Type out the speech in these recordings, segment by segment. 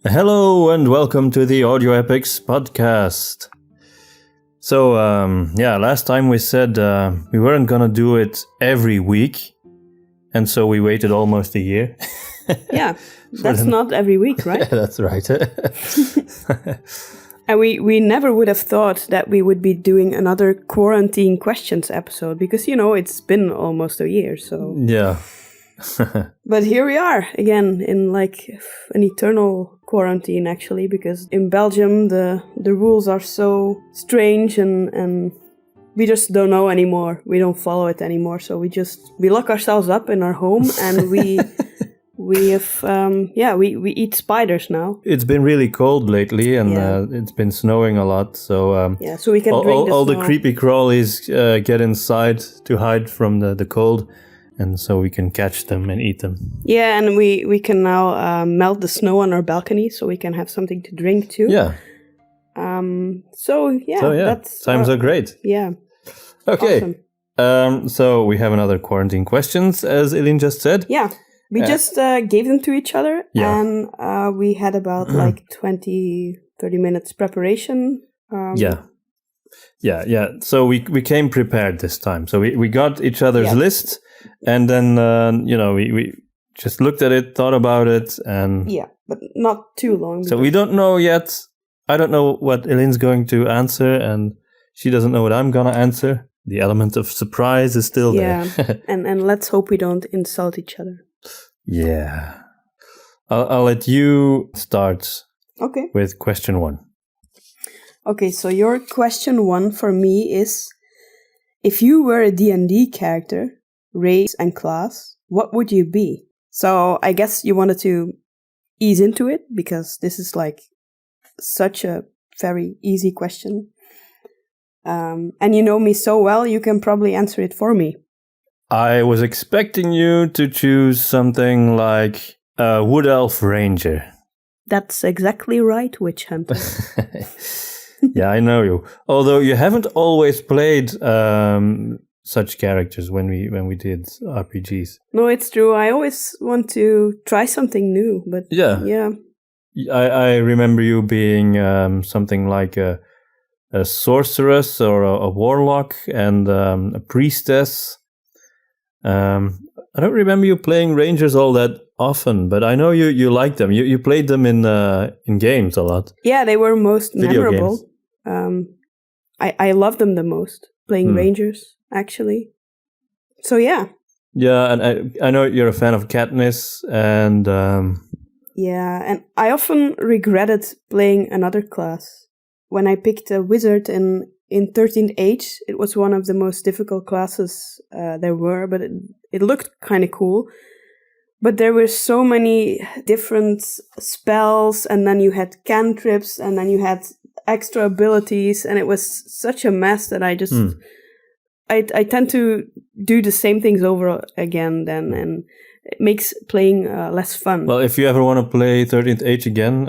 Hello and welcome to the Audio Epics podcast. So, last time we said we weren't gonna do it every week, and so we waited almost a year. Yeah, that's not every week, right? Yeah, that's right. And we never would have thought that we would be doing another quarantine questions episode because, it's been almost a year, so... Yeah. But here we are, again, in like an eternal quarantine, actually, because in Belgium the rules are so strange and we just don't know anymore. We don't follow it anymore, so we lock ourselves up in our home and we eat spiders now. It's been really cold lately and it's been snowing a lot, so... so we can drink all the the creepy crawlies get inside to hide from the cold. And so we can catch them and eat them. Yeah, and we can now melt the snow on our balcony so we can have something to drink too. Yeah. That's... Times are great. Yeah. Okay. Awesome. So we have another quarantine questions, as Eline just said. Yeah. We just gave them to each other. Yeah. And we had about 20, 30 minutes preparation. Yeah. So we came prepared this time. So we got each other's list. And then, we just looked at it, thought about it, and... Yeah, but not too long. So we don't know yet. I don't know what Eline's going to answer, and she doesn't know what I'm going to answer. The element of surprise is still there. Yeah, and let's hope we don't insult each other. Yeah. I'll let you start with question 1. Okay, so your question 1 for me is, if you were a D&D character... race and class, what would you be? So I guess you wanted to ease into it because this is like such a very easy question. And you know me so well, you can probably answer it for me. I was expecting you to choose something like a Wood Elf Ranger. That's exactly right, Witch Hunter. Yeah, I know you. Although you haven't always played... such characters when we did RPGs. No, it's true. I always want to try something new, but yeah. I remember you being something like a sorceress or a warlock and a priestess. I don't remember you playing rangers all that often, but I know you like them. You played them in games a lot. Yeah, they were most Video memorable. I love them the most, playing rangers. Actually. So, yeah. Yeah, and I know you're a fan of Katniss, and... Yeah, and I often regretted playing another class. When I picked a wizard in 13th Age, it was one of the most difficult classes there were, but it looked kind of cool. But there were so many different spells, and then you had cantrips, and then you had extra abilities, and it was such a mess that I just... I tend to do the same things over again then, and it makes playing less fun. Well, if you ever want to play 13th Age again,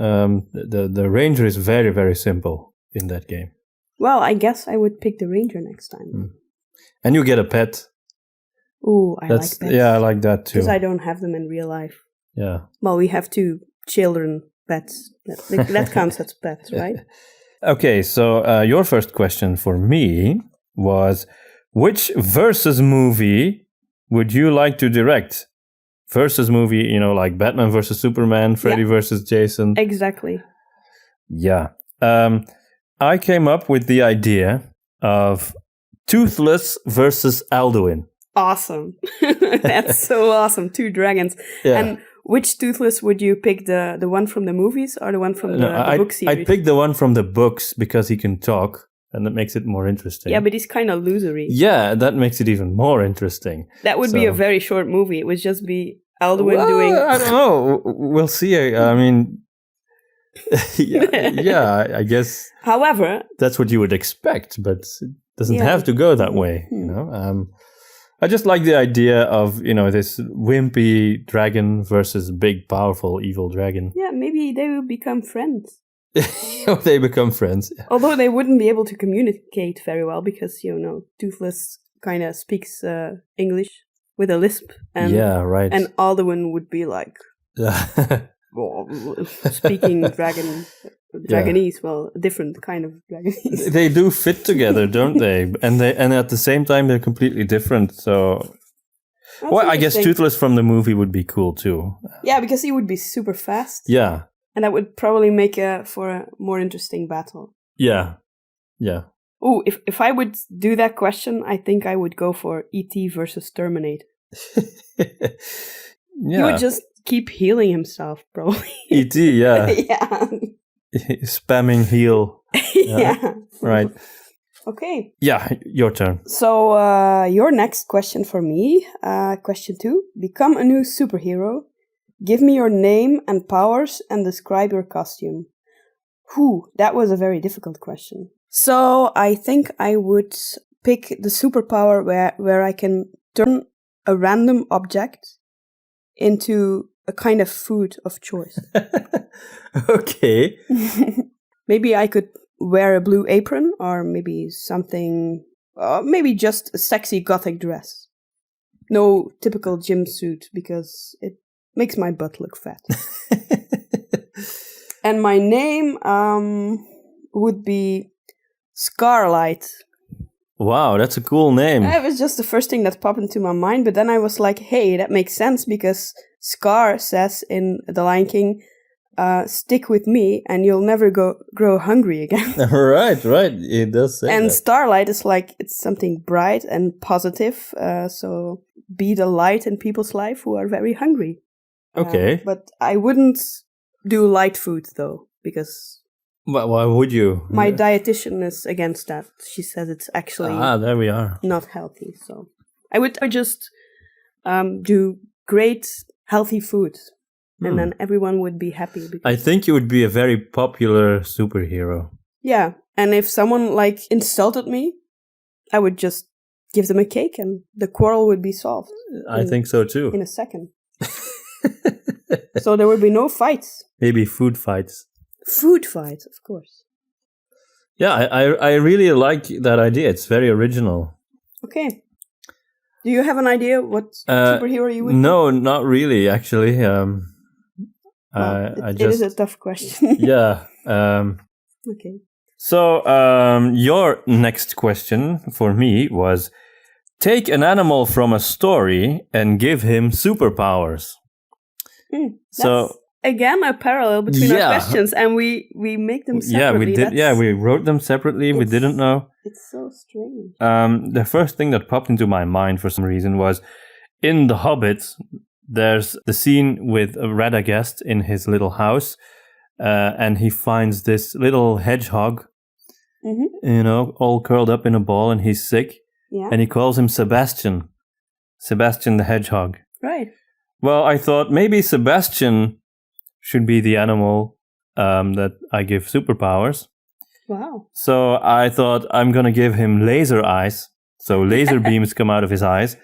the Ranger is very, very simple in that game. Well, I guess I would pick the Ranger next time. And you get a pet. Ooh, I like pets. Yeah, I like that too. Because I don't have them in real life. Yeah. Well, we have 2 children pets. That counts as pets, right? Okay, so your first question for me was... which versus movie would you like to direct? Versus movie, like Batman versus Superman, Freddy versus Jason. Exactly. Yeah. I came up with the idea of Toothless versus Alduin. Awesome. That's so awesome. 2 dragons. Yeah. And which Toothless would you pick? The one from the movies or the one from the book series? I'd pick the one from the books because he can talk. And that makes it more interesting. Yeah, but he's kind of losery. Yeah, that makes it even more interesting. That would be a very short movie. It would just be Alduin doing... I don't know. We'll see. I mean... I guess... However... That's what you would expect, but it doesn't have to go that way, I just like the idea of, this wimpy dragon versus big, powerful, evil dragon. Yeah, maybe they will become friends. They become friends. Although they wouldn't be able to communicate very well because, Toothless kind of speaks English with a lisp. And, yeah, right. And Alduin would be like... speaking Dragonese, well, a different kind of Dragonese. They do fit together, don't they? And at the same time they're completely different. So, well, I guess Toothless from the movie would be cool too. Yeah, because he would be super fast. Yeah, and that would probably make for a more interesting battle. Yeah. Oh, if I would do that question, I think I would go for E.T. versus Terminator. He would just keep healing himself, probably. E.T., yeah. Yeah. Spamming heal. Yeah. Right. Okay. Yeah, your turn. So, your next question for me, question 2. Become a new superhero. Give me your name and powers and describe your costume. That was a very difficult question. So, I think I would pick the superpower where I can turn a random object into a kind of food of choice. Okay. Maybe I could wear a blue apron, or maybe something, maybe just a sexy gothic dress. No typical gym suit, because it makes my butt look fat. And my name would be Scarlight. Wow, that's a cool name. It was just the first thing that popped into my mind, but then I was like, hey, that makes sense, because Scar says in The Lion King, stick with me and you'll never grow hungry again. Right, it does say and that. Starlight is like, it's something bright and positive, so be the light in people's life who are very hungry. Okay. But I wouldn't do light food, though, because... Why would you? My dietitian is against that. She says it's actually there we are. Not healthy. So I would just do great, healthy food. And then everyone would be happy. I think you would be a very popular superhero. Yeah. And if someone insulted me, I would just give them a cake and the quarrel would be solved. I think so too. In a second. So there would be no fights. Maybe food fights. Food fights, of course. Yeah, I really like that idea. It's very original. Okay. Do you have an idea what superhero you would No, not really, actually. It is a tough question. Yeah. Okay. So, your next question for me was, take an animal from a story and give him superpowers. So again, a parallel between our questions, and we make them separately. Yeah, we did. Yeah, we wrote them separately. We didn't know. It's so strange. The first thing that popped into my mind for some reason was, in The Hobbit, there's the scene with Radagast in his little house, and he finds this little hedgehog, all curled up in a ball, and he's sick. Yeah. And he calls him Sebastian the hedgehog. Right. Well, I thought maybe Sebastian should be the animal that I give superpowers. Wow. So I thought I'm going to give him laser eyes. So laser beams come out of his eyes.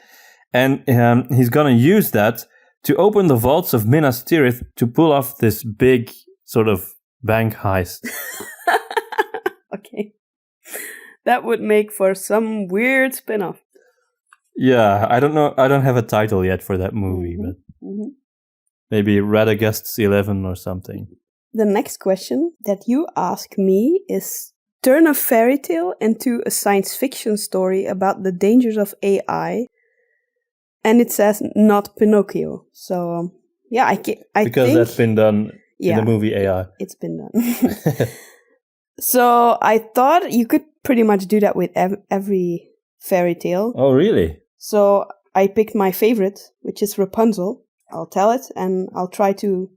And he's going to use that to open the vaults of Minas Tirith to pull off this big sort of bank heist. Okay. That would make for some weird spin-off. Yeah, I don't know. I don't have a title yet for that movie, but maybe Radagast's 11 or something. The next question that you ask me is, turn a fairy tale into a science fiction story about the dangers of AI, and it says not Pinocchio. So, yeah, I because think that's been done in the movie AI. It's been done. So I thought you could pretty much do that with every fairy tale. Oh, really? So I picked my favorite, which is Rapunzel. I'll tell it, and I'll try to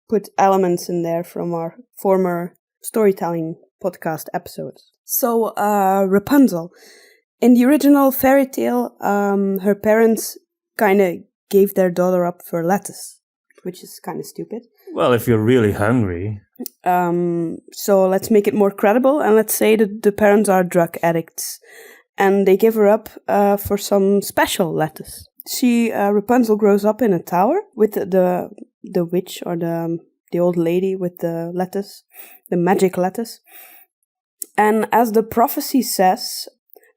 put elements in there from our former storytelling podcast episodes. So, Rapunzel. In the original fairy tale, her parents kind of gave their daughter up for lettuce, which is kind of stupid. Well, if you're really hungry. So let's make it more credible, and let's say that the parents are drug addicts, and they give her up for some special lettuce. Rapunzel grows up in a tower with the witch or the old lady with the lettuce, the magic lettuce. And as the prophecy says,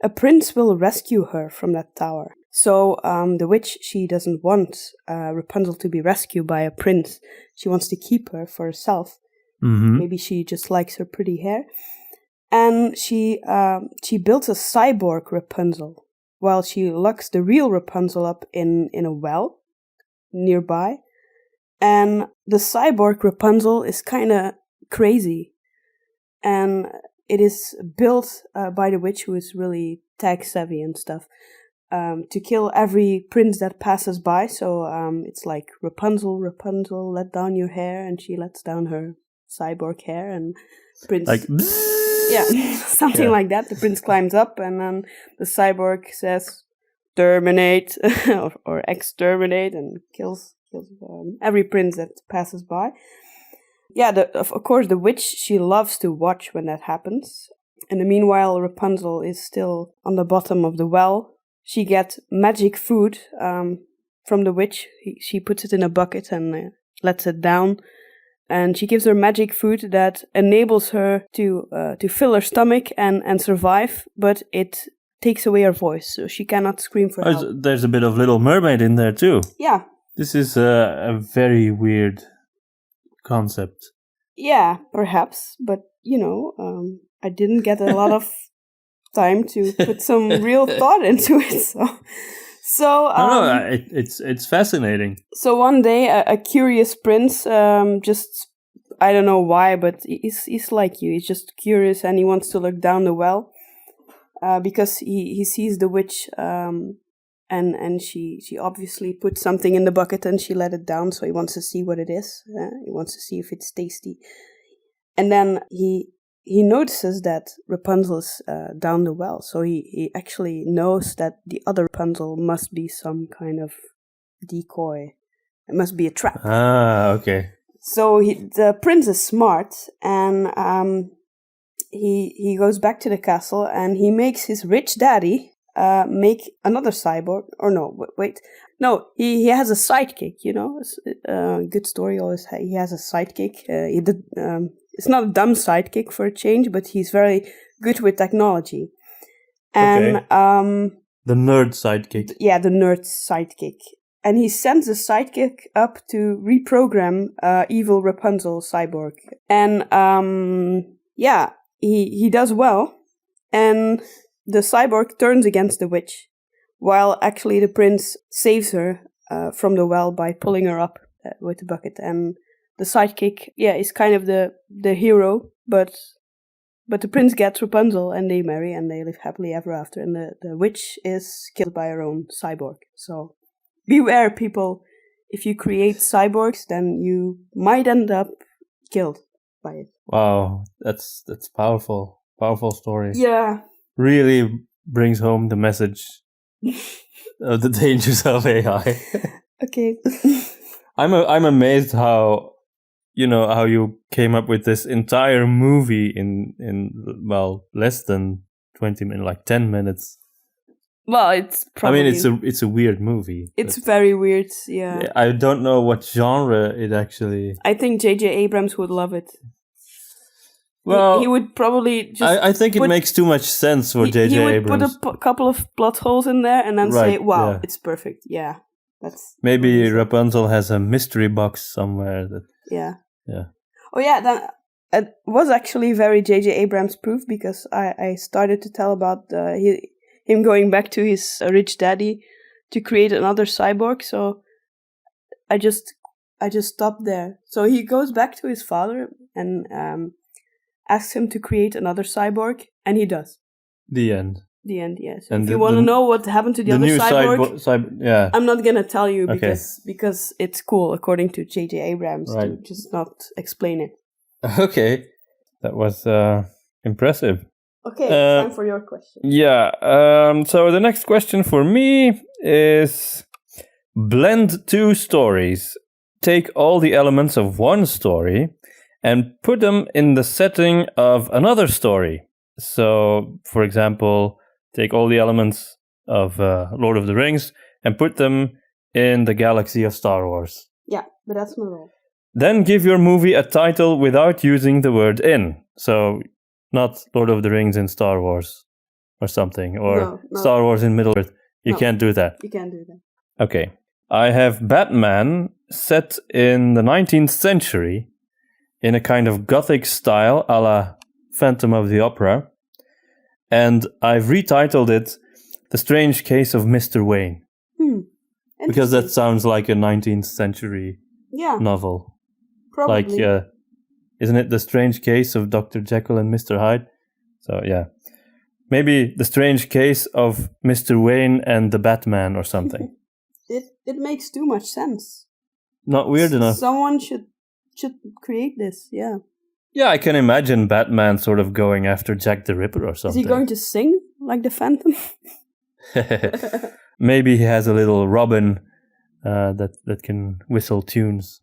a prince will rescue her from that tower. So the witch, she doesn't want Rapunzel to be rescued by a prince. She wants to keep her for herself. Maybe she just likes her pretty hair. And she built a cyborg Rapunzel while she locks the real Rapunzel up in a well nearby. And the cyborg Rapunzel is kind of crazy. And it is built by the witch, who is really tech savvy and stuff, to kill every prince that passes by. So it's like, Rapunzel, Rapunzel, let down your hair. And she lets down her cyborg hair, and prince... Like... Yeah, something like that. The prince climbs up, and then the cyborg says, terminate, or exterminate, and kills every prince that passes by. Yeah, of course, the witch, she loves to watch when that happens. And meanwhile, Rapunzel is still on the bottom of the well. She gets magic food from the witch. She puts it in a bucket and lets it down. And she gives her magic food that enables her to fill her stomach and survive, but it takes away her voice, so she cannot scream for help. There's a bit of Little Mermaid in there too. Yeah. This is a very weird concept. Yeah, perhaps, but I didn't get a lot of time to put some real thought into it. So it's fascinating. So one day, a curious prince, just, I don't know why, but he's like you. He's just curious, and he wants to look down the well, because he sees the witch, and she obviously put something in the bucket and she let it down. So he wants to see what it is. He wants to see if it's tasty, and then he notices that Rapunzel is down the well, so he actually knows that the other Rapunzel must be some kind of decoy. It must be a trap. Ah, okay. So the prince is smart, and he goes back to the castle, and he makes his rich daddy make another cyborg. Or no, wait. No, he has a sidekick, good story always, he has a sidekick. It's not a dumb sidekick for a change, but he's very good with technology. And okay. The nerd sidekick. Yeah, the nerd sidekick. And he sends the sidekick up to reprogram evil Rapunzel cyborg. And he does well. And the cyborg turns against the witch, while actually the prince saves her from the well by pulling her up with the bucket. And the sidekick, is kind of the hero, but the prince gets Rapunzel, and they marry, and they live happily ever after. And the witch is killed by her own cyborg. So beware, people. If you create cyborgs, then you might end up killed by it. Wow, that's powerful. Powerful story. Yeah. Really brings home the message of the dangers of AI. Okay. I'm amazed how you came up with this entire movie in less than 20 minutes, like 10 minutes. Well, it's probably... I mean, it's a weird movie. It's very weird, yeah. I don't know what genre it actually... I think J.J. Abrams would love it. Well, he would probably just... I think it makes too much sense for J.J. Abrams. He would put a couple of plot holes in there and then say, wow, it's perfect. Yeah. Maybe Rapunzel has a mystery box somewhere. Yeah. Yeah. Oh, yeah, then it was actually very J.J. Abrams proof, because I started to tell about him going back to his rich daddy to create another cyborg, so I just stopped there. So he goes back to his father and asks him to create another cyborg, and he does. The end. The end, yes. And if you want to know what happened to the other cyborg, I'm not going to tell you because it's cool, according to J.J. Abrams, to just not explain it. Okay. That was impressive. Okay, time for your question. Yeah. So the next question for me is, blend two stories. Take all the elements of one story and put them in the setting of another story. So, for example, take all the elements of Lord of the Rings and put them in the galaxy of Star Wars. Yeah, but that's my role. Then give your movie a title without using the word in. So, not Lord of the Rings in Star Wars or something, or Star Wars in Middle-earth. You can't do that. You can't do that. Okay. I have Batman set in the 19th century in a kind of gothic style a la Phantom of the Opera. And I've retitled it The Strange Case of Mr. Wayne. Because that sounds like a 19th century novel. Probably. Like, isn't it The Strange Case of Dr. Jekyll and Mr. Hyde? So, yeah. Maybe The Strange Case of Mr. Wayne and the Batman or something. It makes too much sense. Not weird enough. Someone should create this, yeah. Yeah, I can imagine Batman sort of going after Jack the Ripper or something. Is he going to sing like the Phantom? Maybe he has a little Robin that can whistle tunes.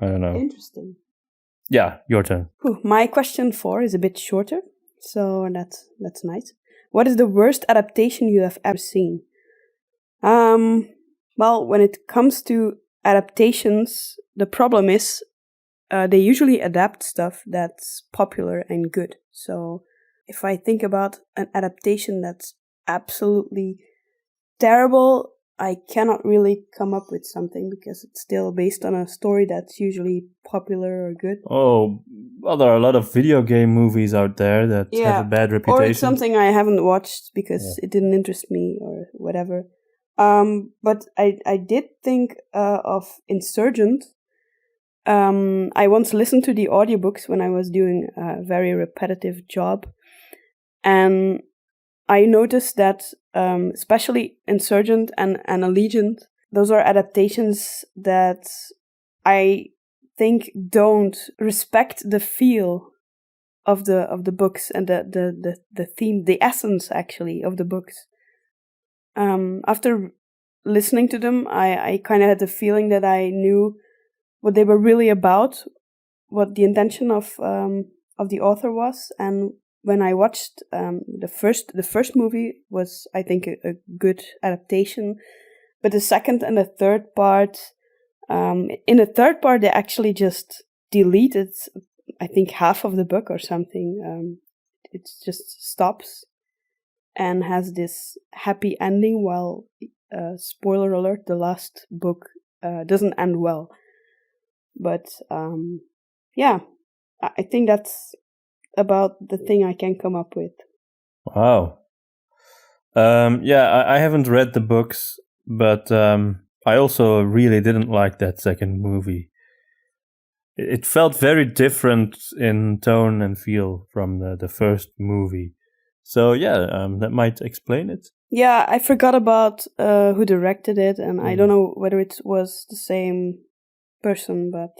I don't know. Interesting. Yeah, your turn. My question 4 is a bit shorter, so that's nice. What is the worst adaptation you have ever seen? Well, when it comes to adaptations, the problem is they usually adapt stuff that's popular and good. So if I think about an adaptation that's absolutely terrible, I cannot really come up with something because it's still based on a story that's usually popular or good. Oh, well, there are a lot of video game movies out there that have a bad reputation. Or it's something I haven't watched because it didn't interest me or whatever. But I did think of Insurgent. I once listened to the audiobooks when I was doing a very repetitive job. And I noticed that especially Insurgent and Allegiant, those are adaptations that I think don't respect the feel of the books and the theme, the essence actually of the books. After listening to them, I kind of had the feeling that I knew what they were really about, what the intention of the author was, and when I watched the first movie was, I think, a good adaptation, but the second and the third part, in the third part they actually just deleted, I think, half of the book or something. It just stops and has this happy ending, while spoiler alert, the last book doesn't end well. But I think that's about the thing I can come up with. Wow. I haven't read the books, but I also really didn't like that second movie. It felt very different in tone and feel from the first movie. So that might explain it. Yeah, I forgot about who directed it, and I don't know whether it was the same person, but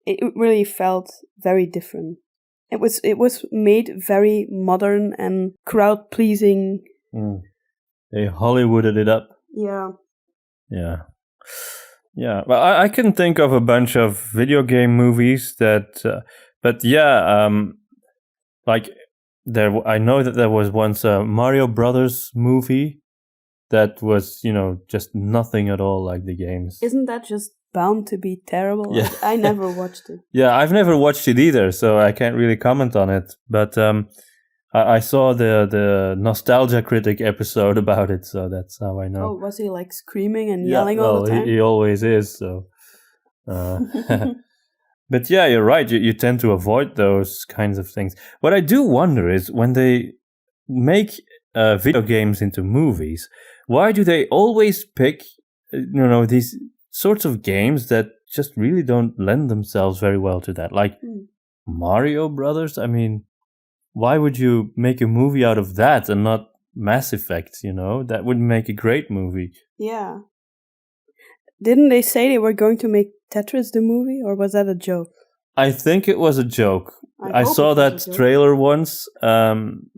it really felt very different. It was made very modern and crowd pleasing. They Hollywooded it up. Yeah. Well, I can think of a bunch of video game movies that, like there. I know that there was once a Mario Brothers movie that was, just nothing at all like the games. Isn't that just bound to be terrible? Yeah. I never watched it. Yeah, I've never watched it either, so I can't really comment on it. But I saw the Nostalgia Critic episode about it, so that's how I know. Oh, was he like screaming and yelling all the time? He always is, so. But yeah, you're right. You tend to avoid those kinds of things. What I do wonder is when they make video games into movies, why do they always pick, these sorts of games that just really don't lend themselves very well to that? Like Mario Brothers? I mean, why would you make a movie out of that and not Mass Effect, That would make a great movie. Yeah. Didn't they say they were going to make Tetris the movie, or was that a joke? I think it was a joke. I saw that trailer once, and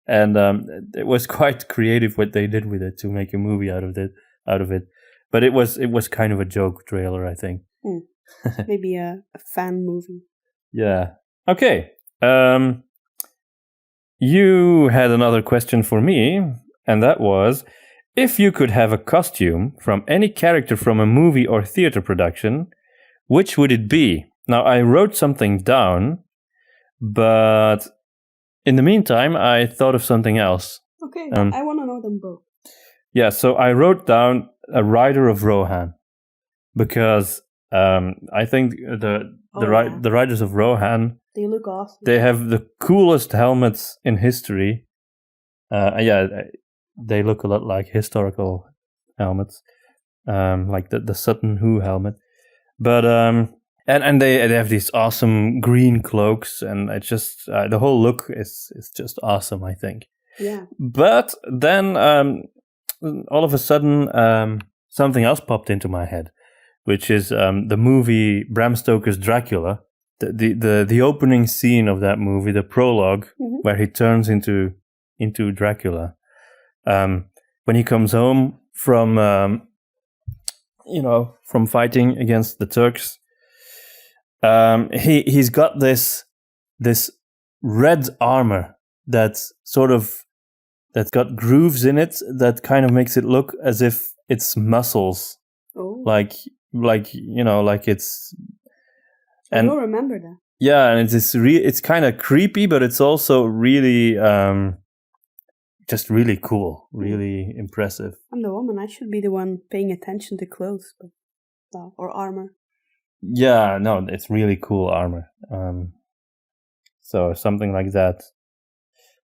it was quite creative what they did with it to make a movie out of it. But it was kind of a joke trailer, I think. Maybe a fan movie. Yeah. Okay. You had another question for me, and that was, if you could have a costume from any character from a movie or theater production, which would it be? Now, I wrote something down, but in the meantime, I thought of something else. Okay, I want to know them both. Yeah, so I wrote down a Rider of Rohan because I think the Riders of Rohan, they look awesome. They have the coolest helmets in history. They look a lot like historical helmets, like the Sutton Hoo helmet. But and they have these awesome green cloaks, and it just the whole look is just awesome, I think. Yeah. But then all of a sudden something else popped into my head, which is the movie Bram Stoker's Dracula. The opening scene of that movie, the prologue, where he turns into Dracula. When he comes home from from fighting against the Turks, he's got this red armor that's got grooves in it that kind of makes it look as if it's muscles. Oh. Like it's. I don't remember that. Yeah, and it's kind of creepy, but it's also really just really cool, really impressive. I'm the woman. I should be the one paying attention to clothes, or armor. Yeah, no, it's really cool armor. So something like that.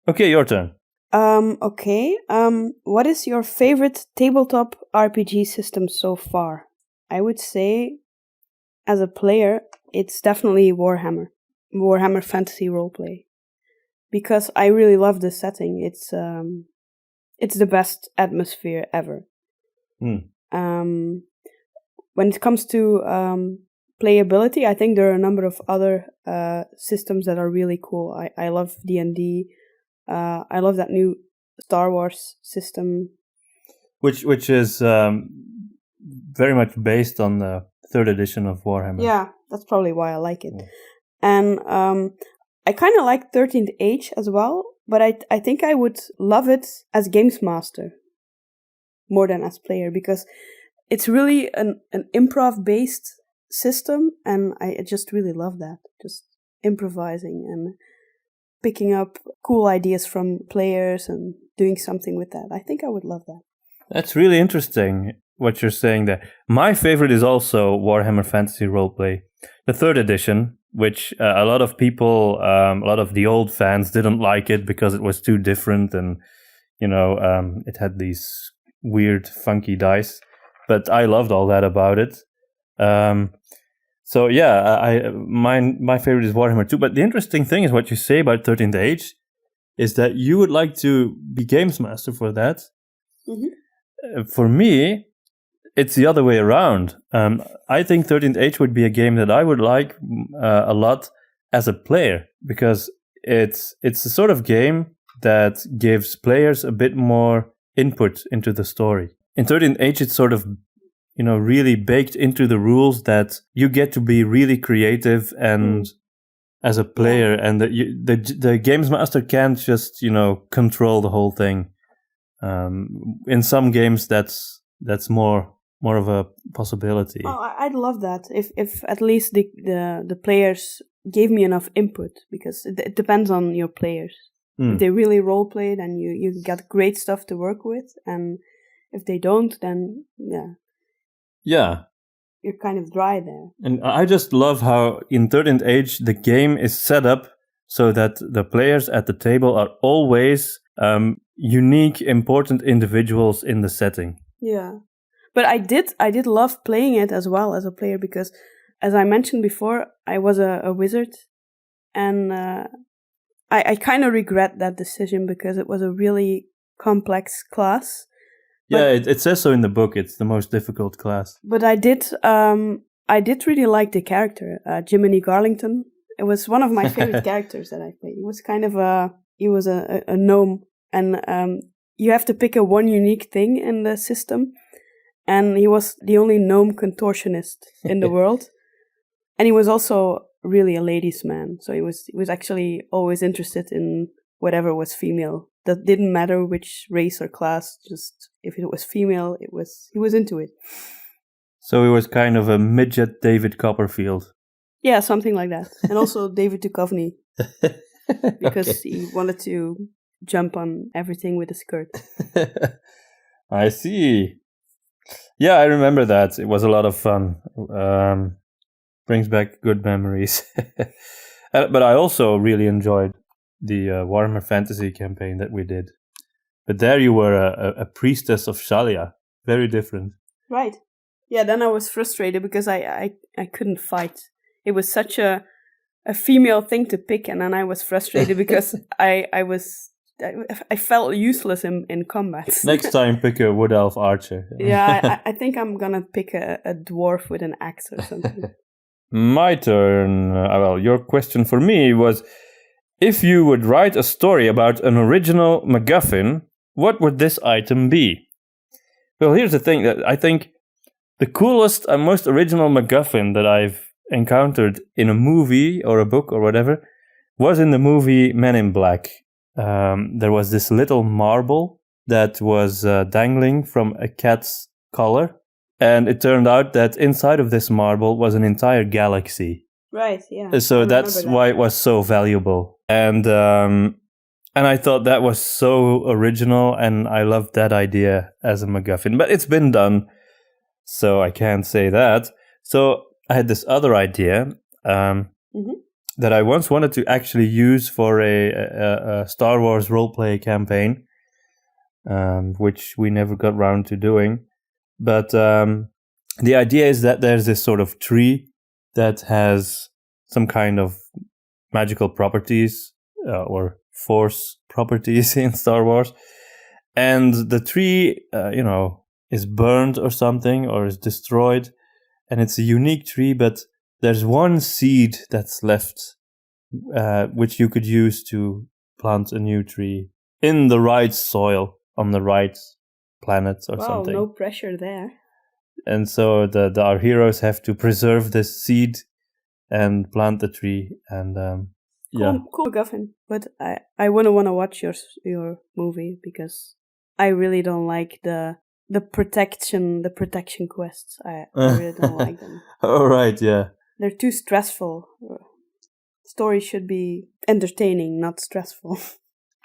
Okay, your turn. Okay. What is your favorite tabletop RPG system so far? I would say, as a player, it's definitely Warhammer Fantasy Roleplay, because I really love the setting. It's the best atmosphere ever. When it comes to playability, I think there are a number of other systems that are really cool. I love D&D. I love that new Star Wars system, which is very much based on the 3rd edition of Warhammer. Yeah, that's probably why I like it. Yeah. And I kind of like 13th Age as well, but I think I would love it as Games Master more than as player, because it's really an improv-based system, and I just really love that. Just improvising and picking up cool ideas from players and doing something with that. I think I would love that. That's really interesting what you're saying there. My favorite is also Warhammer Fantasy Roleplay, the 3rd edition, which a lot of people, a lot of the old fans didn't like it because it was too different, and it had these weird, funky dice. But I loved all that about it. So yeah, my favorite is Warhammer 2. But the interesting thing is what you say about 13th Age is that you would like to be Games Master for that. Mm-hmm. For me, it's the other way around. I think 13th Age would be a game that I would like a lot as a player, because it's a sort of game that gives players a bit more input into the story. In 13th Age, it's sort of really baked into the rules that you get to be really creative and as a player, and the Games Master can't just control the whole thing. In some games, that's more of a possibility. Oh, I'd love that if at least the players gave me enough input, because it depends on your players. If they really role play, then you get great stuff to work with, and if they don't, then you're kind of dry there. And I just love how in 13th Age the game is set up so that the players at the table are always unique, important individuals in the setting. Yeah, but I did love playing it as well as a player, because, as I mentioned before, I was a wizard, and I kind of regret that decision, because it was a really complex class. Yeah, it says so in the book. It's the most difficult class. But I did really like the character, Jiminy Garlington. It was one of my favorite characters that I played. He was kind of a gnome, and you have to pick one unique thing in the system, and he was the only gnome contortionist in the world, and he was also really a ladies' man. So he was actually always interested in whatever was female. That didn't matter which race or class. Just if it was female, he was into it. So he was kind of a midget David Copperfield. Yeah, something like that. And also David Duchovny, because he wanted to jump on everything with a skirt. I see. Yeah, I remember that. It was a lot of fun. Brings back good memories. But I also really enjoyed the Warhammer Fantasy campaign that we did. But there you were a priestess of Shalia. Very different. Right. Yeah, then I was frustrated because I couldn't fight. It was such a female thing to pick, and then I was frustrated because I felt useless in combat. Next time, pick a wood elf archer. Yeah, I think I'm gonna pick a dwarf with an axe or something. My turn. Well, your question for me was, if you would write a story about an original McGuffin, what would this item be? Well, here's the thing, that I think the coolest and most original McGuffin that I've encountered in a movie or a book or whatever was in the movie Men in Black. There was this little marble that was dangling from a cat's collar, and it turned out that inside of this marble was an entire galaxy. Right, yeah. So that's why it was so valuable. And I thought that was so original, and I loved that idea as a MacGuffin. But it's been done, so I can't say that. So I had this other idea that I once wanted to actually use for a Star Wars roleplay campaign, which we never got round to doing. But the idea is that there's this sort of tree that has some kind of magical properties or force properties in Star Wars. And the tree, is burned or something, or is destroyed. And it's a unique tree, but there's one seed that's left, which you could use to plant a new tree in the right soil, on the right planet or something. No pressure there. And so our heroes have to preserve this seed and plant the tree. And cool MacGuffin. But I wouldn't want to watch your movie because I really don't like the protection quests. I really don't like them. All right, yeah. They're too stressful. Story should be entertaining, not stressful.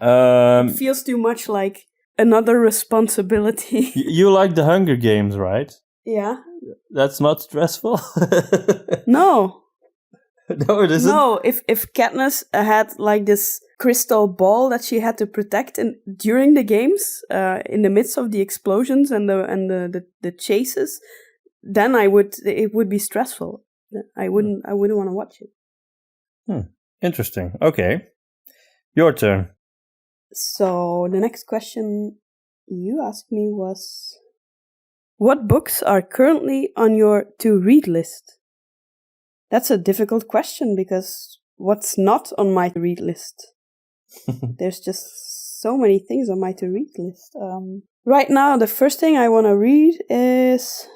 It feels too much like another responsibility. You like the Hunger Games, right? Yeah. That's not stressful? No. No, it isn't? No, if Katniss had like this crystal ball that she had to protect during the games, in the midst of the explosions and the chases, then it would be stressful. I wouldn't want to watch it. Interesting. Okay. Your turn. So the next question you asked me was, what books are currently on your to-read list? That's a difficult question because what's not on my to-read list? There's just so many things on my to-read list. Right now, the first thing I want to read is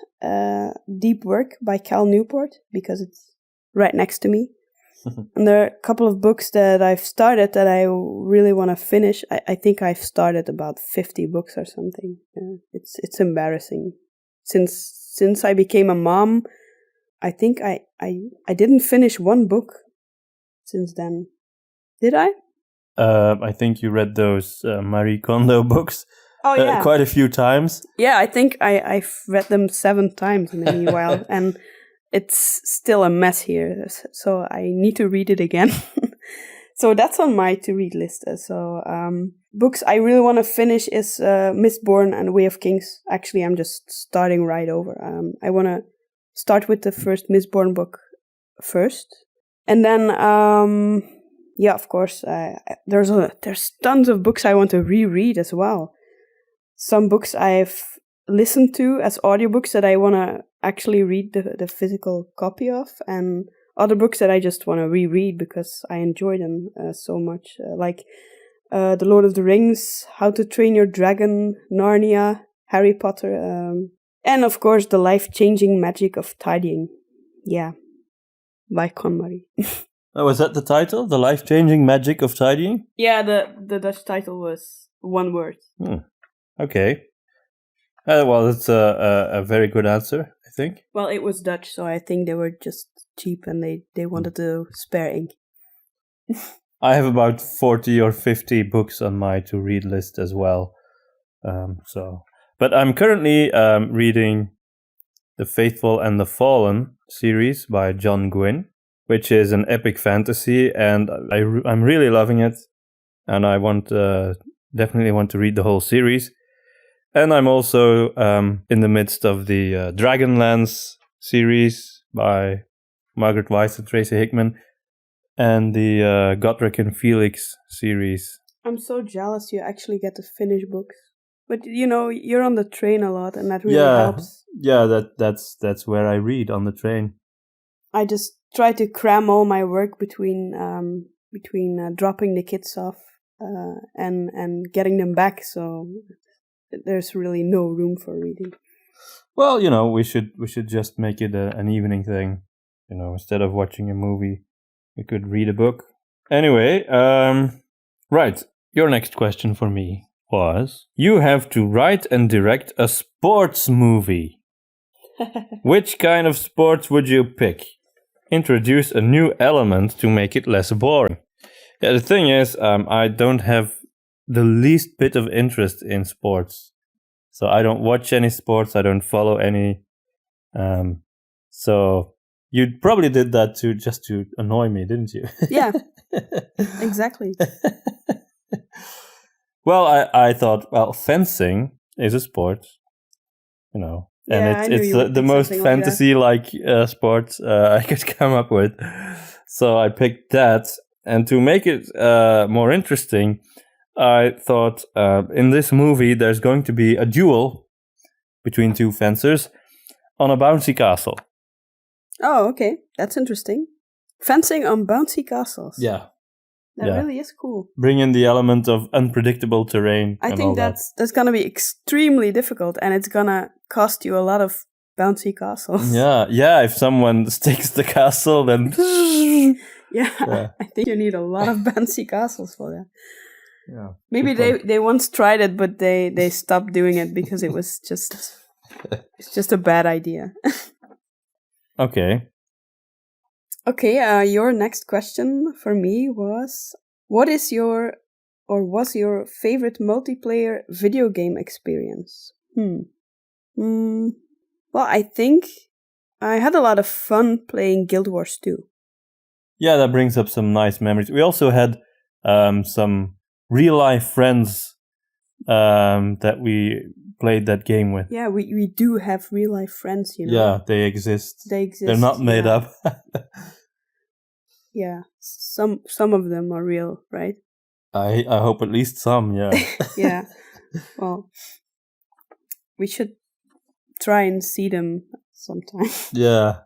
Deep Work by Cal Newport because it's right next to me. And there are a couple of books that I've started that I really want to finish. I think I've started about 50 books or something. It's embarrassing. Since I became a mom, I think I didn't finish one book since then. Did I? I think you read those Marie Kondo books quite a few times. Yeah, I think I've read them 7 times in the meanwhile, and it's still a mess here. So I need to read it again. So that's on my to-read list. So books I really want to finish is Mistborn and Way of Kings. Actually, I'm just starting right over. I want to start with the first Mistborn book first. And then, of course, there's tons of books I want to reread as well. Some books I've listened to as audiobooks that I want to actually read the physical copy of, and other books that I just want to reread because I enjoy them so much. Like The Lord of the Rings, How to Train Your Dragon, Narnia, Harry Potter, and of course The Life-Changing Magic of Tidying. Yeah, by KonMari. Oh, was that the title? The Life-Changing Magic of Tidying? Yeah, the Dutch title was one word. Okay. Well, that's a very good answer, I think. Well, it was Dutch, so I think they were just cheap and they wanted to spare ink. I have about 40 or 50 books on my to-read list as well. But But I'm currently reading The Faithful and the Fallen series by John Gwynne, which is an epic fantasy, and I'm really loving it. And I definitely want to read the whole series. And I'm also in the midst of the Dragonlance series by Margaret Weiss and Tracy Hickman, and the Godric and Felix series. I'm so jealous you actually get to finish books. But you're on the train a lot, and that really helps. Yeah, that's where I read, on the train. I just try to cram all my work between dropping the kids off and getting them back, so there's really no room for reading. Well, we should just make it an evening thing. Instead of watching a movie, we could read a book. Anyway, right. Your next question for me was, you have to write and direct a sports movie. Which kind of sports would you pick? Introduce a new element to make it less boring. Yeah, the thing is, I don't have the least bit of interest in sports. So I don't watch any sports, I don't follow any. So you probably did that just to annoy me, didn't you? Yeah, exactly. Well, I thought, fencing is a sport, and it's the most fantasy-like sport I could come up with. So I picked that, and to make it more interesting, I thought in this movie there's going to be a duel between two fencers on a bouncy castle. Oh, okay. That's interesting. Fencing on bouncy castles. Yeah. That really is cool. Bring in the element of unpredictable terrain. I think that's going to be extremely difficult, and it's going to cost you a lot of bouncy castles. Yeah. If someone stakes the castle, then... yeah, I think you need a lot of bouncy castles for that. Yeah. Maybe they once tried it, but they stopped doing it because it was it's just a bad idea. Okay. Okay, your next question for me was, what is was your favorite multiplayer video game experience? Well, I think I had a lot of fun playing Guild Wars 2. Yeah, that brings up some nice memories. We also had some real-life friends that we played that game with. Yeah, we do have real-life friends, Yeah, they exist. They're not made up. Yeah, some of them are real, right? I hope at least some, yeah. Yeah. Well, we should try and see them sometime. Yeah.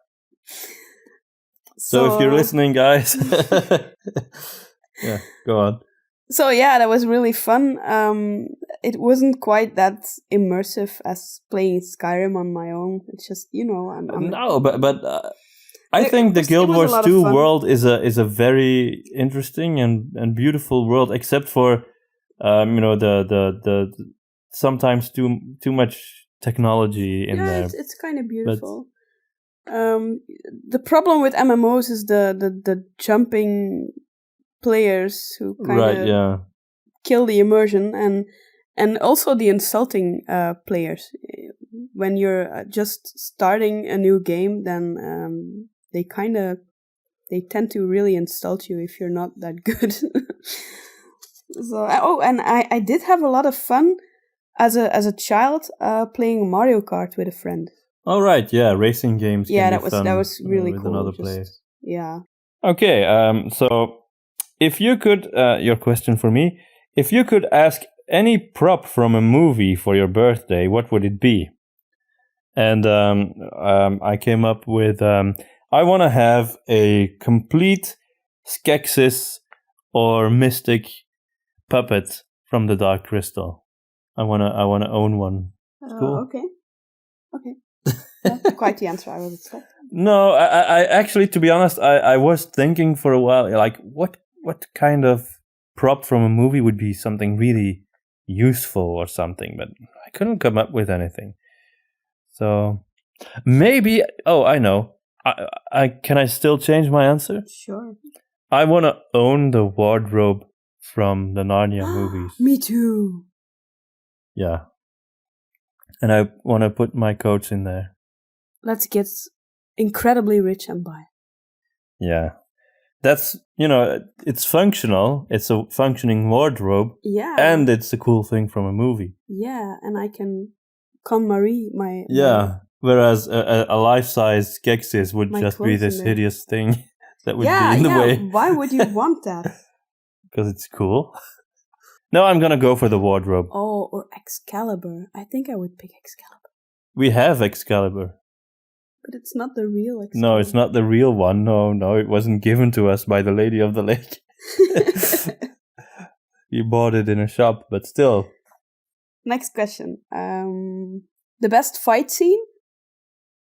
So if you're listening, guys, yeah, go on. So yeah, that was really fun. It wasn't quite that immersive as playing Skyrim on my own. It's just, No, but I think the Guild Wars 2 world is a very interesting and beautiful world, except for the sometimes too much technology in there. It's kind of beautiful. The problem with MMOs is the jumping players who kind of kill the immersion, and also the insulting players. When you're just starting a new game, then they tend to really insult you if you're not that good. So and I did have a lot of fun as a child playing Mario Kart with a friend. Oh right, yeah, racing games. Yeah, that was really with cool. Another player. Yeah. Okay, so if you could, your question for me, if you could ask any prop from a movie for your birthday, what would it be? And I came up with, I want to have a complete Skeksis or Mystic puppet from the Dark Crystal. I wanna own one. Cool. Okay. That's quite the answer I was expecting. No, I actually, to be honest, I was thinking for a while, like, what kind of prop from a movie would be something really useful or something, but I couldn't come up with anything. So maybe, I know. Can I still change my answer? Sure. I want to own the wardrobe from the Narnia movies. Me too. Yeah. And I want to put my coats in there. Let's get incredibly rich and buy. Yeah. That's, it's functional. It's a functioning wardrobe. Yeah. And it's a cool thing from a movie. Yeah, and I can KonMari my... Yeah, whereas a life-size Keksis would just be this hideous thing that would be in the way. Why would you want that? Because it's cool. No, I'm gonna go for the wardrobe. Oh, or Excalibur. I think I would pick Excalibur. We have Excalibur. But it's not the real Excalibur. No, it's not the real one. No, it wasn't given to us by the Lady of the Lake. You bought it in a shop, but still. Next question. The best fight scene?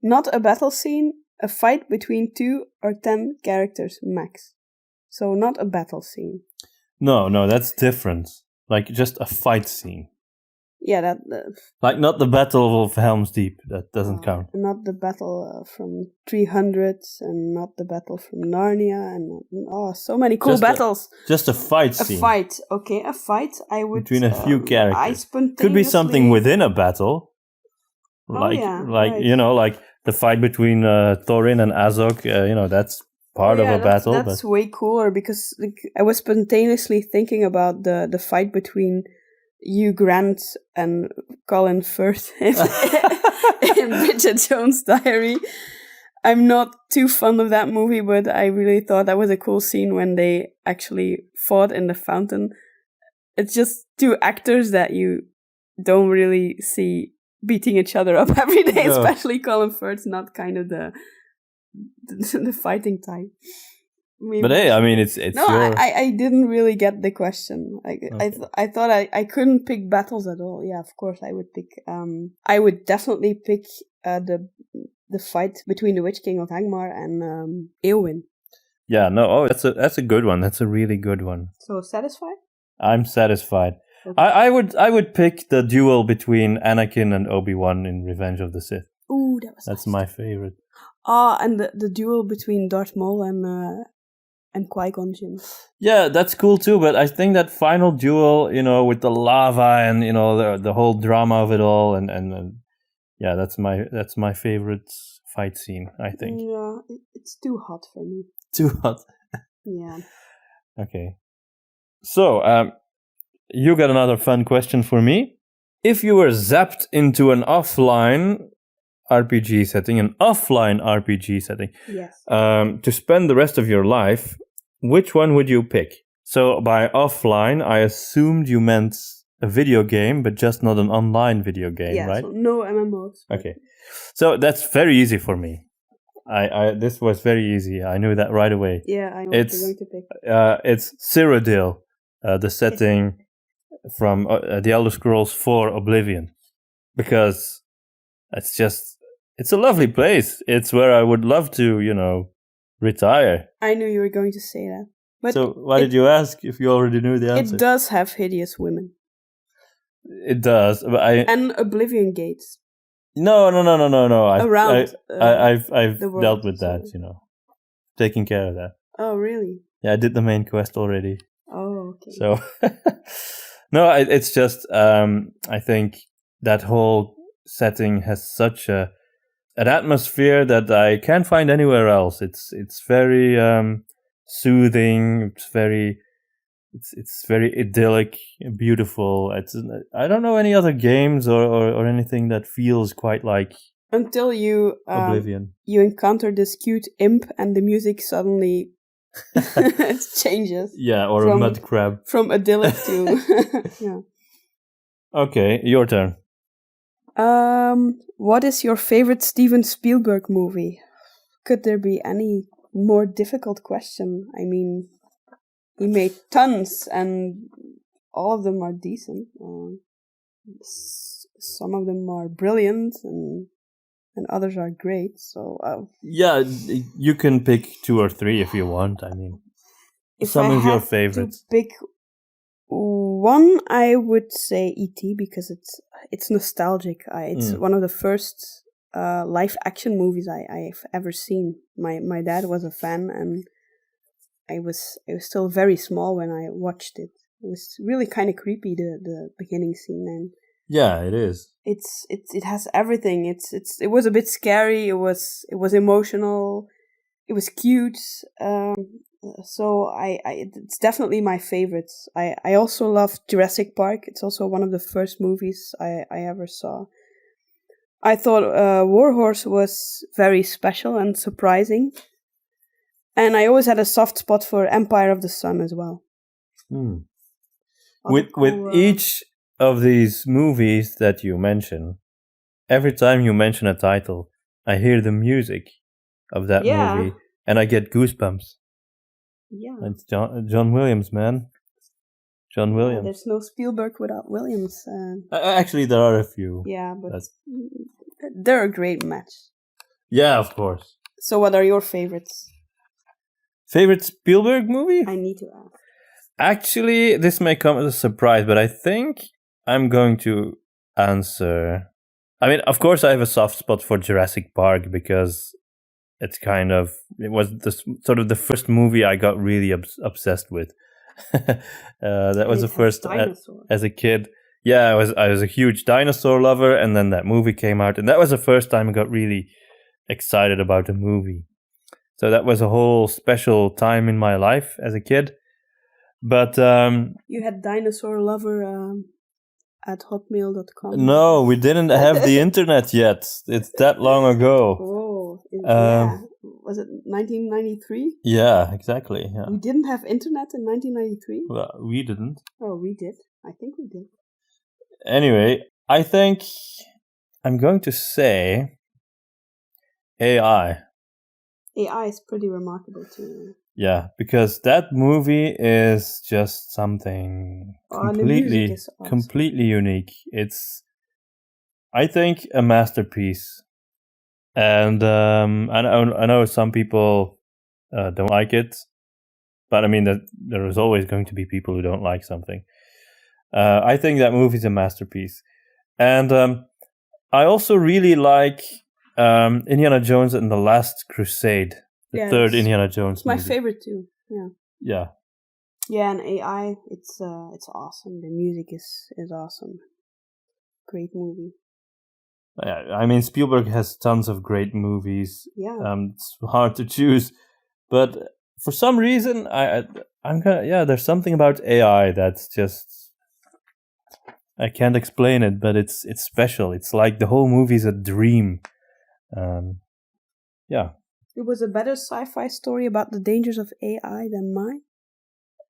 Not a battle scene, a fight between 2 or 10 characters max. So not a battle scene. No, that's different. Like just a fight scene. Yeah, that... like not the Battle of Helm's Deep. That doesn't count. Not the battle from 300 and not the battle from Narnia and so many cool battles. Just a fight scene. A fight. Okay, a fight. I would... Between a few characters. Spontaneously... Could be something within a battle. Like the fight between Thorin and Azog. That's part of a battle. That's way cooler because I was spontaneously thinking about the fight between Hugh Grant and Colin Firth in Bridget Jones' Diary. I'm not too fond of that movie, but I really thought that was a cool scene when they actually fought in the fountain. It's just 2 actors that you don't really see beating each other up every day, especially Colin Firth's not kind of the fighting type. Maybe. But hey, I mean, it's no, I didn't really get the question. I thought I couldn't pick battles at all. Yeah, of course I would pick. I would definitely pick the fight between the Witch King of Angmar and Eowyn. Yeah, no, that's a good one. That's a really good one. So satisfied? I'm satisfied. Okay. I would pick the duel between Anakin and Obi-Wan in Revenge of the Sith. Ooh, that's my favorite. And the duel between Darth Maul and Qui-Gon Jinn. Yeah, that's cool too, but I think that final duel, with the lava and the whole drama of it all and yeah, that's my favorite fight scene, I think. Yeah, it's too hot for me. Too hot. Yeah. Okay. So, you got another fun question for me. If you were zapped into an offline RPG setting, yes. To spend the rest of your life, which one would you pick? So by offline, I assumed you meant a video game, but just not an online video game, right? So no MMOs. Okay. So that's very easy for me. This was very easy. I knew that right away. Yeah, I know what you're going to pick. It's Cyrodiil, the setting from The Elder Scrolls 4 Oblivion. Because it's a lovely place. It's where I would love to, retire. I knew you were going to say that. But so why did you ask if you already knew the answer? It does have hideous women. It does. But and Oblivion gates. No. Around I've the world, dealt with that, taking care of that. Oh, really? Yeah, I did the main quest already. Oh, okay. So, no, it's just, I think that whole setting has such an atmosphere that I can't find anywhere else. It's very soothing. It's very idyllic, beautiful. I don't know any other games or anything that feels quite like until you Oblivion. You encounter this cute imp and the music suddenly changes. Yeah, or a mud crab. From idyllic to yeah. Okay, your turn. What is your favorite Steven Spielberg movie? Could there be any more difficult question? I mean, he made tons, and all of them are decent. Some of them are brilliant, and others are great. So yeah, you can pick 2 or 3 if you want. I mean, some of your favorites. To pick one, I would say E.T. because it's nostalgic. It's one of the first live action movies I've ever seen. My dad was a fan, and I was still very small when I watched it. It was really kind of creepy, the beginning scene, and Yeah, it is. It has everything. It was a bit scary. It was emotional. It was cute. So it's definitely my favorite. I also love Jurassic Park. It's also one of the first movies I ever saw. I thought Warhorse was very special and surprising. And I always had a soft spot for Empire of the Sun as well. With each of these movies that you mention, every time you mention a title, I hear the music of that movie and I get goosebumps. Yeah. It's John Williams, man. John Williams. There's no Spielberg without Williams. Actually, there are a few. Yeah, but they're a great match. Yeah, of course. So what are your favorites? Favorite Spielberg movie? I need to ask. Actually, this may come as a surprise, but I think I'm going to answer. I mean, of course, I have a soft spot for Jurassic Park because it was sort of the first movie I got really obsessed with. That was the first as a kid. Yeah, I was a huge dinosaur lover, and then that movie came out, and that was the first time I got really excited about a movie. So that was a whole special time in my life as a kid. But you had dinosaur lover at hotmail.com. No, we didn't have the internet yet. It's that long ago. Oh, yeah. Was it 1993? Yeah, exactly. Yeah. We didn't have internet in 1993? Well, we didn't. Oh, we did. I think we did. Anyway, I think I'm going to say AI. AI is pretty remarkable too. Yeah, because that movie is just something completely unique. It's, I think, a masterpiece. And I know some people don't like it, but I mean that there is always going to be people who don't like something. I think that movie is a masterpiece, and I also really like Indiana Jones and the Last Crusade, the third Indiana Jones movie. My favorite too. Yeah. Yeah. Yeah, and AI, it's awesome. The music is awesome. Great movie. I mean, Spielberg has tons of great movies. Yeah. It's hard to choose, but for some reason, there's something about AI that's just, I can't explain it, but it's special. It's like the whole movie's a dream. Yeah. It was a better sci-fi story about the dangers of AI than mine.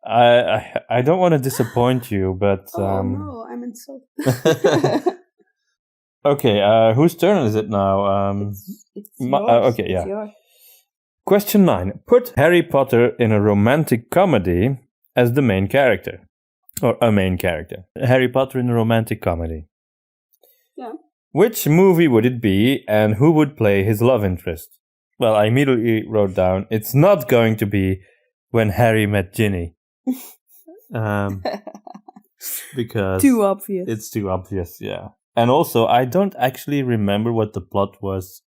I don't want to disappoint you, but no, I'm insulted. Okay, whose turn is it now? It's yours. Okay, yeah. It's yours. Question 9. Put Harry Potter in a romantic comedy as the main character. Or a main character. Harry Potter in a romantic comedy. Yeah. Which movie would it be, and who would play his love interest? Well, I immediately wrote down, it's not going to be When Harry Met Ginny. Because too obvious. It's too obvious, yeah. And also, I don't actually remember what the plot was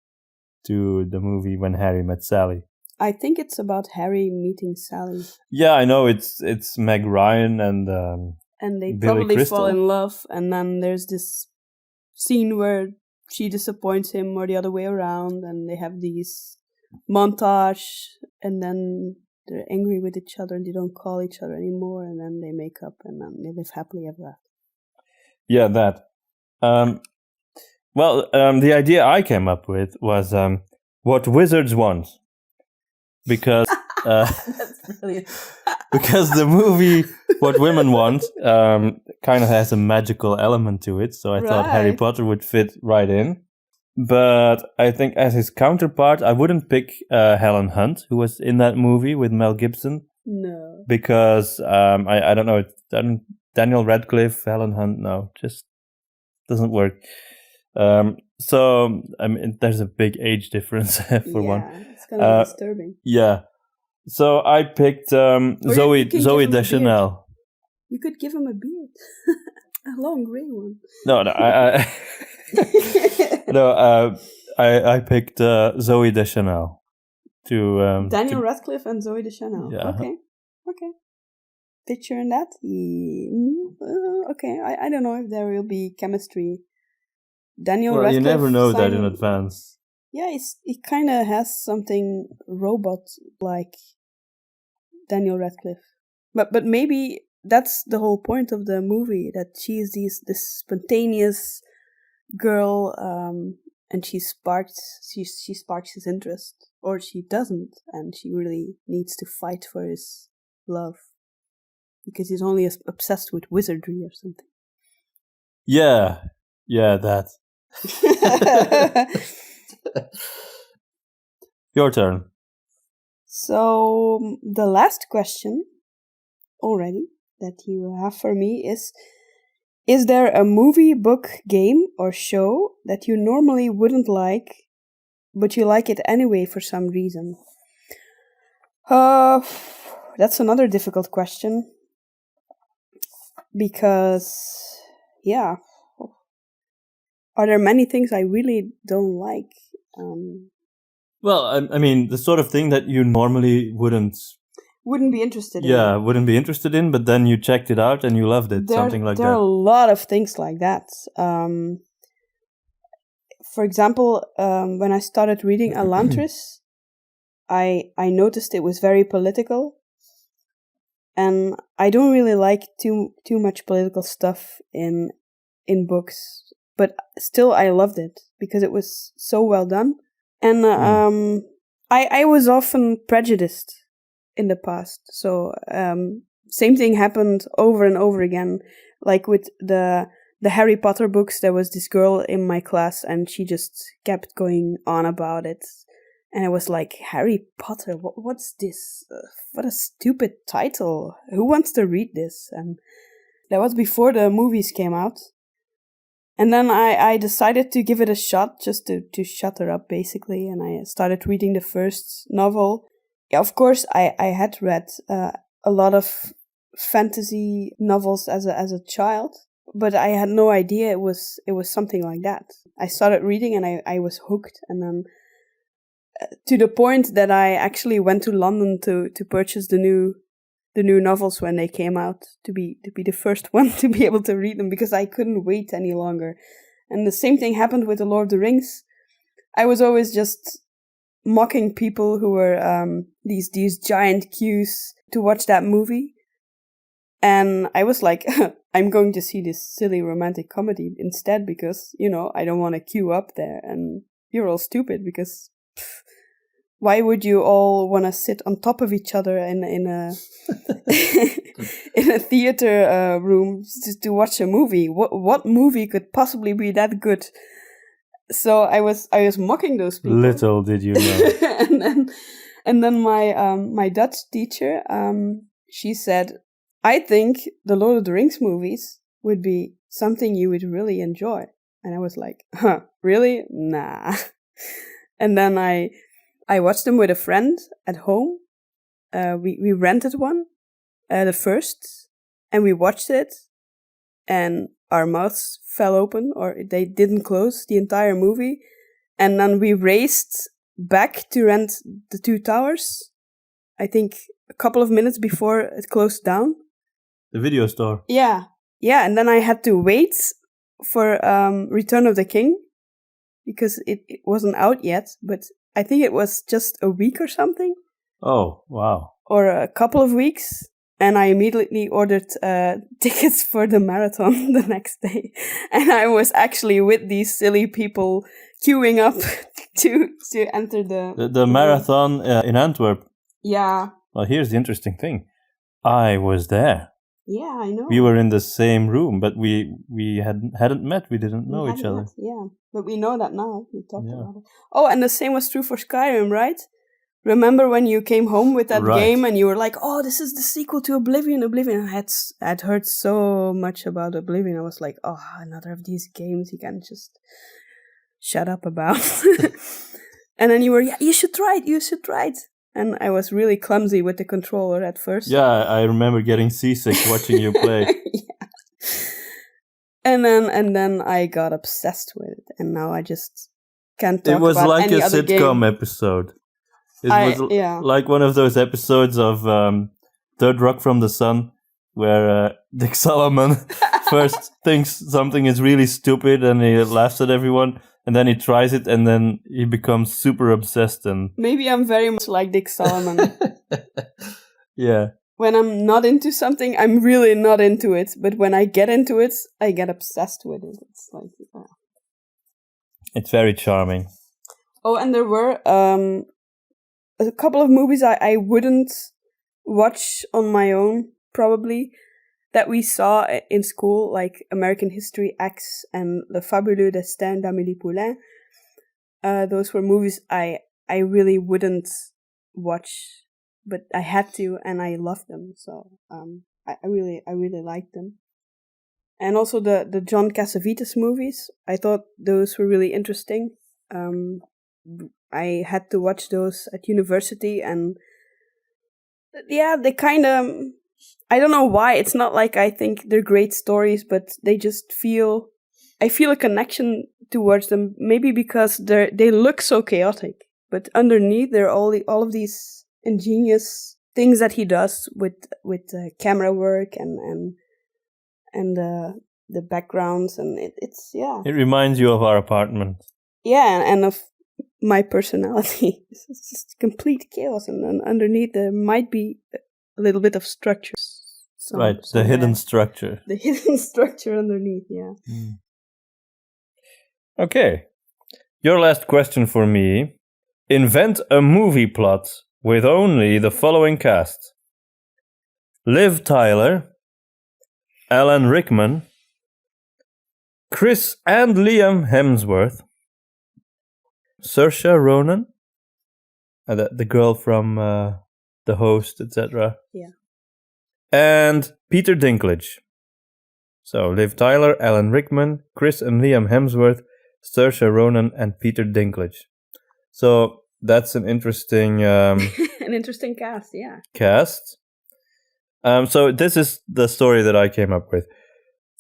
to the movie When Harry Met Sally. I think it's about Harry meeting Sally. Yeah, I know it's Meg Ryan and they Billy probably Crystal. fall in love, and then there's this scene where she disappoints him or the other way around, and they have these montage, and then they're angry with each other and they don't call each other anymore, and then they make up and then they live happily ever after. Yeah, that. The idea I came up with was what wizards want, because that's brilliant. Because the movie What Women Want kind of has a magical element to it, so I thought Harry Potter would fit right in. But I think as his counterpart, I wouldn't pick Helen Hunt, who was in that movie with Mel Gibson. No, because I don't know, Daniel Radcliffe, Helen Hunt, no, just doesn't work. So I mean, there's a big age difference for one. Yeah, it's kind of disturbing. Yeah, so I picked Zoe Deschanel. You could give him a beard, a long gray one. No, I picked Zoe Deschanel to Daniel Radcliffe and Zoe Deschanel. Yeah. Okay. Picture in that? okay, I don't know if there will be chemistry. Daniel Well, Radcliffe, you never know that in Simon- advance. Yeah, he kind of has something robot-like, Daniel Radcliffe. But maybe that's the whole point of the movie, that she is this spontaneous girl, and she sparks his interest, or she doesn't, and she really needs to fight for his love because he's only obsessed with wizardry or something. Yeah, that. Your turn. So the last question already that you have for me is there a movie, book, game, or show that you normally wouldn't like, but you like it anyway for some reason? That's another difficult question. Because, yeah, are there many things I really don't like? Well, I mean, the sort of thing that you normally wouldn't be interested in. Yeah, wouldn't be interested in, but then you checked it out and you loved it, something like There are a that. lot of things like that. For example, when I started reading Elantris, I noticed it was very political, and I don't really like too much political stuff in books. But still, I loved it because it was so well done, and I was often prejudiced in the past. So same thing happened over and over again. Like with the Harry Potter books, there was this girl in my class and she just kept going on about it. And I was like, Harry Potter, what's this? What a stupid title. Who wants to read this? And that was before the movies came out. And then I decided to give it a shot, just to shut her up, basically. And I started reading the first novel. Of course, I had read a lot of fantasy novels as a child, but I had no idea it was something like that. I started reading and I was hooked, and then to the point that I actually went to London to purchase the new novels when they came out, to be the first one to be able to read them, because I couldn't wait any longer. And the same thing happened with The Lord of the Rings. I was always just mocking people who were these giant queues to watch that movie, and I was like, I'm going to see this silly romantic comedy instead, because I don't want to queue up there, and you're all stupid because why would you all want to sit on top of each other in a in a theater room just to watch a movie? What movie could possibly be that good? So I was mocking those people. Little did you know. and then my Dutch teacher, she said, I think the Lord of the Rings movies would be something you would really enjoy. And I was like, huh, really? Nah. And then I watched them with a friend at home. We rented one, the first, and we watched it, and our mouths fell open, or they didn't close the entire movie. And then we raced back to rent The Two Towers, I think a couple of minutes before it closed down. The video store. Yeah, and then I had to wait for Return of the King, because it wasn't out yet, but I think it was just a week or something. Oh, wow. Or a couple of weeks. And I immediately ordered tickets for the marathon the next day. And I was actually with these silly people queuing up to enter the marathon in Antwerp. Yeah. Well, here's the interesting thing. I was there. Yeah, I know. We were in the same room, but we hadn't met. We didn't know each other. Yeah, but we know that now. We talked about it. Oh, and the same was true for Skyrim, right? Remember when you came home with that game and you were like, oh, this is the sequel to Oblivion. I'd heard so much about Oblivion. I was like, oh, another of these games you can just shut up about. And then you were, you should try it. And I was really clumsy with the controller at first. Yeah, I remember getting seasick watching you play. Yeah. And then I got obsessed with it, and now I just can't talk about any other game. It was like a sitcom episode. It was like one of those episodes of Third Rock from the Sun where Dick Solomon first thinks something is really stupid and he laughs at everyone, and then he tries it, and then he becomes super obsessed. And maybe I'm very much like Dick Solomon. Yeah. When I'm not into something, I'm really not into it. But when I get into it, I get obsessed with it. It's like, It's very charming. Oh, and there were a couple of movies I wouldn't watch on my own, probably, that we saw in school, like American History X and Le Fabuleux Destin d'Amélie Poulain. Those were movies I really wouldn't watch, but I had to, and I loved them. So I really liked them. And also the John Cassavetes movies, I thought those were really interesting. I had to watch those at university, and yeah, they kind of, I don't know why. It's not like I think they're great stories, but they just I feel a connection towards them. Maybe because they look so chaotic, but underneath they're all of these ingenious things that he does with camera work and the backgrounds, and it's yeah. It reminds you of our apartment. Yeah, and of my personality. It's just complete chaos, and then underneath there might be a little bit of structure. Right, the hidden structure. The hidden structure underneath, yeah. Okay. Your last question for me. Invent a movie plot with only the following cast. Liv Tyler, Alan Rickman, Chris and Liam Hemsworth, Saoirse Ronan, the girl from The Host, etc. Yeah. And Peter Dinklage. So Liv Tyler, Alan Rickman, Chris and Liam Hemsworth, Saoirse Ronan, and Peter Dinklage. So that's an interesting an interesting cast, yeah. Cast. So this is the story that I came up with.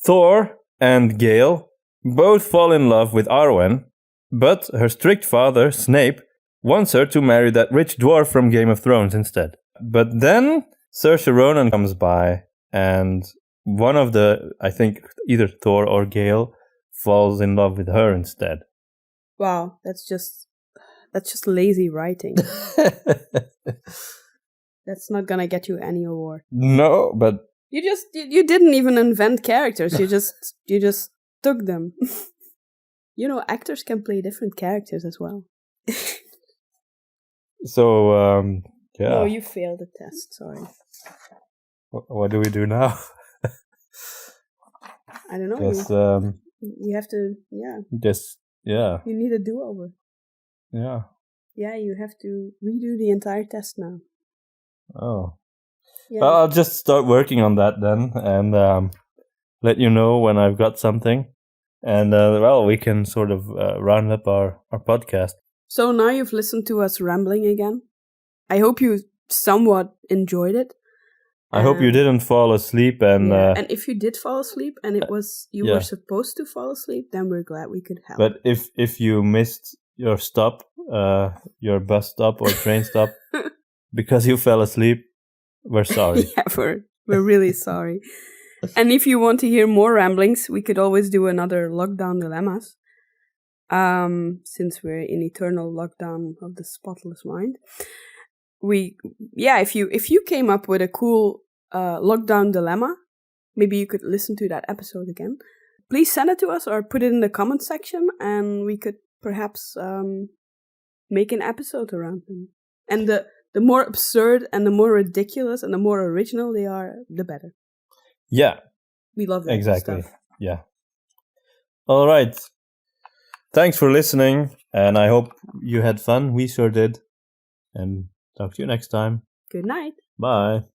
Thor and Gale both fall in love with Arwen, but her strict father, Snape, wants her to marry that rich dwarf from Game of Thrones instead. But then Saoirse Ronan comes by, and one of I think either Thor or Gale, falls in love with her instead. Wow, that's just lazy writing. That's not gonna get you any award. No, but you didn't even invent characters. You just took them. Actors can play different characters as well. So yeah. No, you failed the test. Sorry. What do we do now? I don't know. Guess, you have to, yeah. Guess, yeah. You need a do-over. Yeah. Yeah, you have to redo the entire test now. Oh. Yeah. Well, I'll just start working on that then, and let you know when I've got something. And, we can sort of round up our podcast. So now you've listened to us rambling again. I hope you somewhat enjoyed it. I hope you didn't fall asleep. And and if you did fall asleep and it was you were supposed to fall asleep, then we're glad we could help. But if you missed your stop, your bus stop or train stop, because you fell asleep, we're sorry. Yeah, we're really sorry. And if you want to hear more ramblings, we could always do another lockdown dilemmas. Since we're in eternal lockdown of the spotless mind. If you came up with a cool lockdown dilemma, maybe you could listen to that episode again. Please send it to us or put it in the comment section, and we could perhaps make an episode around them. And the more absurd and the more ridiculous and the more original they are, the better. Yeah. We love that exactly. stuff. Yeah. All right. Thanks for listening, and I hope you had fun. We sure did. And talk to you next time. Good night. Bye.